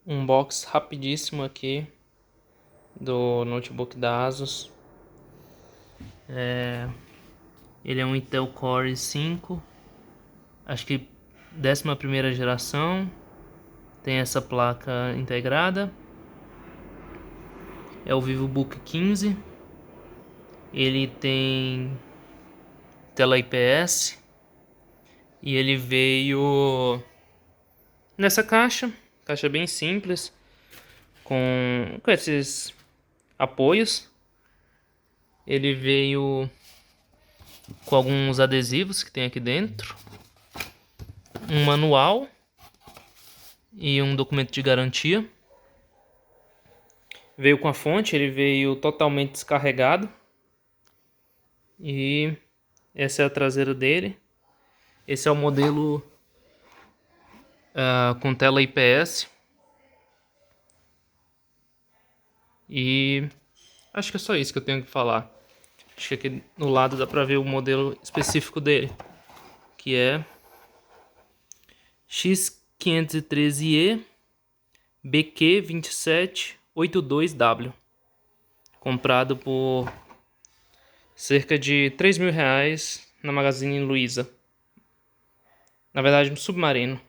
Um box rapidíssimo aqui do notebook da Asus. Ele é um Intel Core i5, acho que 11ª geração. Tem essa placa integrada. É o VivoBook 15. Ele tem tela IPS e ele veio nessa caixa bem simples, com esses apoios. Ele veio com alguns adesivos que tem aqui dentro, um manual e um documento de garantia. Veio com a fonte, ele veio totalmente descarregado. E essa é a traseira dele. Esse é o modelo com tela IPS. E acho que é só isso que eu tenho que falar. Acho que aqui no lado dá pra ver o modelo específico dele, que é X513E BQ2782W, comprado por cerca de R$3.000 na Magazine Luiza. Na verdade, no Submarino.